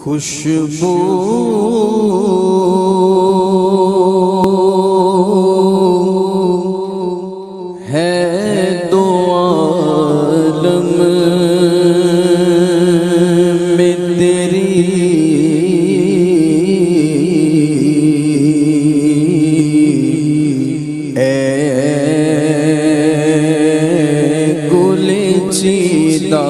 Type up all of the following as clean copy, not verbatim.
خوشبو ہے دو عالم میں تیری، اے گل چیدہ۔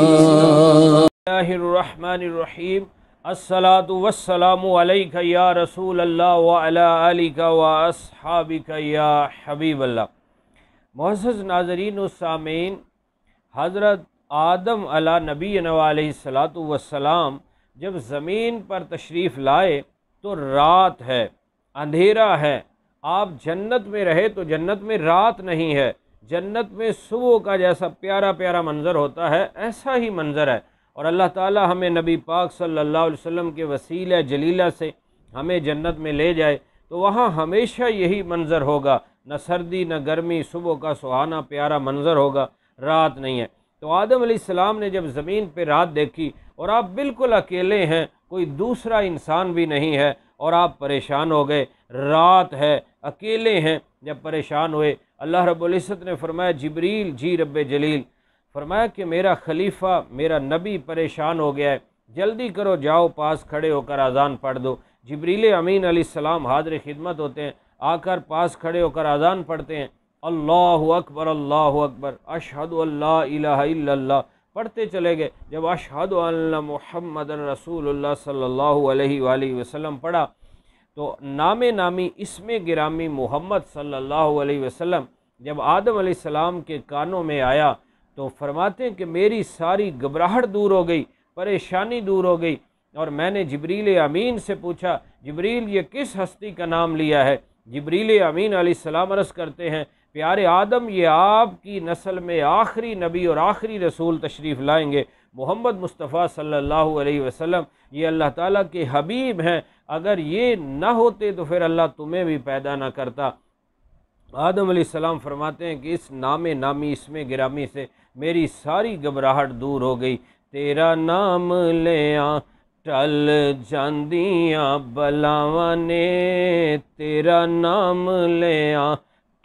اللہ الرحمن الرحیم۔ الصلاۃ والسلام علیک یا رسول اللہ وعلی آلک واصحابک یا حبیب اللہ۔ معزز ناظرین و سامعین، حضرت آدم علیہ نبینا علیہ الصلاۃ والسلام جب زمین پر تشریف لائے تو رات ہے، اندھیرا ہے۔ آپ جنت میں رہے تو جنت میں رات نہیں ہے، جنت میں صبح کا جیسا پیارا پیارا منظر ہوتا ہے ایسا ہی منظر ہے۔ اور اللہ تعالی ہمیں نبی پاک صلی اللہ علیہ وسلم کے وسیلہ جلیلہ سے ہمیں جنت میں لے جائے تو وہاں ہمیشہ یہی منظر ہوگا، نہ سردی نہ گرمی، صبح کا سہانا پیارا منظر ہوگا، رات نہیں ہے۔ تو آدم علیہ السلام نے جب زمین پہ رات دیکھی اور آپ بالکل اکیلے ہیں، کوئی دوسرا انسان بھی نہیں ہے، اور آپ پریشان ہو گئے، رات ہے، اکیلے ہیں۔ جب پریشان ہوئے، اللہ رب العزت نے فرمایا جبریل، جی رب جلیل، فرمایا کہ میرا خلیفہ میرا نبی پریشان ہو گیا ہے، جلدی کرو، جاؤ پاس کھڑے ہو کر اذان پڑھ دو۔ جبریل امین علیہ السلام حاضر خدمت ہوتے ہیں، آ کر پاس کھڑے ہو کر اذان پڑھتے ہیں، اللہ اکبر اشہد ان لا الہ الا اللہ، پڑھتے چلے گئے۔ جب اشہد ان محمد رسول اللہ صلی اللہ علیہ وآلہ وسلم پڑھا تو نام نامی اسم گرامی محمد صلی اللہ علیہ وسلم جب آدم علیہ السلام کے کانوں میں آیا تو فرماتے ہیں کہ میری ساری گھبراہٹ دور ہو گئی، پریشانی دور ہو گئی، اور میں نے جبریل امین سے پوچھا جبریل یہ کس ہستی کا نام لیا ہے؟ جبریل امین علیہ السلام عرض کرتے ہیں پیارے آدم یہ آپ کی نسل میں آخری نبی اور آخری رسول تشریف لائیں گے، محمد مصطفیٰ صلی اللہ علیہ وسلم، یہ اللہ تعالیٰ کے حبیب ہیں، اگر یہ نہ ہوتے تو پھر اللہ تمہیں بھی پیدا نہ کرتا۔ آدم علیہ السلام فرماتے ہیں کہ اس نام نامی اسم گرامی سے میری ساری گھبراہٹ دور ہو گئی، تیرا نام لیاں ٹل جاندیاں بلاواں نے، تیرا نام لیاں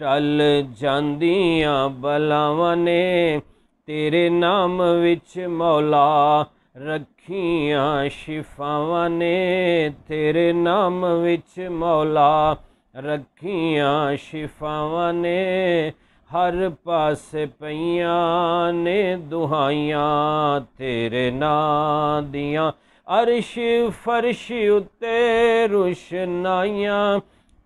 ٹل جاندیاں بلاواں نے، تیرے نام وچ مولا رکھیاں شفاواں نے، تیرے نام وچ مولا رکھیاں شفاواں نے، ہر پاس پیاں نے دہائیاں تیرے ناں دیاں، عرش فرش اتے روشنائیاں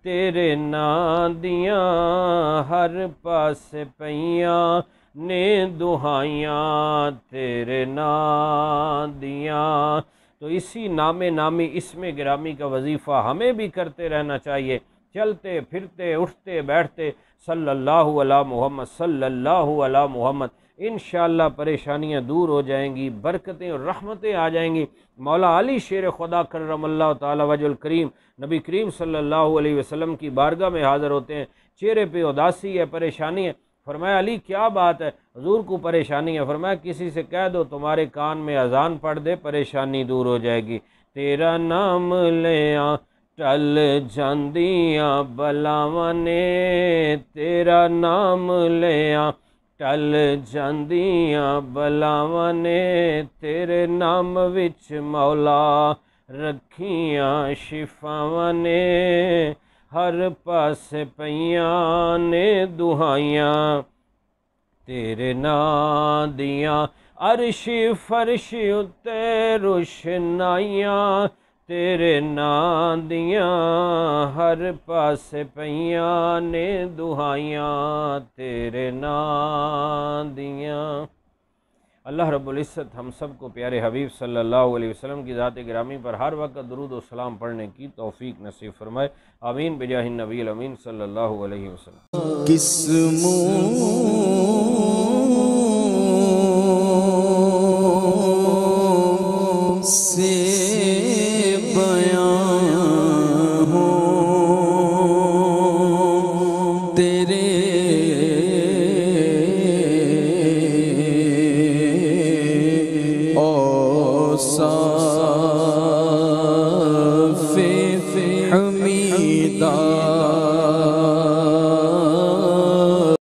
تیرے ناں دیاں، ہر پاس پیاں نے دہائیاں تیرے ناں دیاں۔ تو اسی نام نامی اسم گرامی کا وظیفہ ہمیں بھی کرتے رہنا چاہیے، چلتے پھرتے اٹھتے بیٹھتے صلی اللہ علی محمد صلی اللہ علی محمد، انشاءاللہ پریشانیاں دور ہو جائیں گی، برکتیں اور رحمتیں آ جائیں گی۔ مولا علی شیر خدا کرم اللہ تعالی وجہ الکریم نبی کریم صلی اللہ علیہ وسلم کی بارگاہ میں حاضر ہوتے ہیں، چہرے پہ اداسی ہے، پریشانی ہے۔ فرمایا علی کیا بات ہے؟ حضور کو پریشانی ہے۔ فرمایا کسی سے کہہ دو تمہارے کان میں اذان پڑھ دے، پریشانی دور ہو جائے گی۔ تیرا نام لیاں ٹل جاندیاں بلاواں نے، تیرا نام لیاں ٹل جاندیاں بلاواں نے، تیرے نام وچ مولا رکھیاں شفاواں نے، ہر پاس پیاں نے دہائیاں تیرے ناں دیاں، عرش فرش اتے روشنائیاں تیرے ناں دیاں، ہر پاس پیاں نے دہائیاں تیرے ناں دیاں۔ اللہ رب العزت ہم سب کو پیارے حبیب صلی اللہ علیہ وسلم کی ذات گرامی پر ہر وقت درود و سلام پڑھنے کی توفیق نصیب فرمائے، آمین بجاہ النبی الامین صلی اللہ علیہ وسلم۔ قسموں سے بیان ہو تیرے اوصاف حمیدہ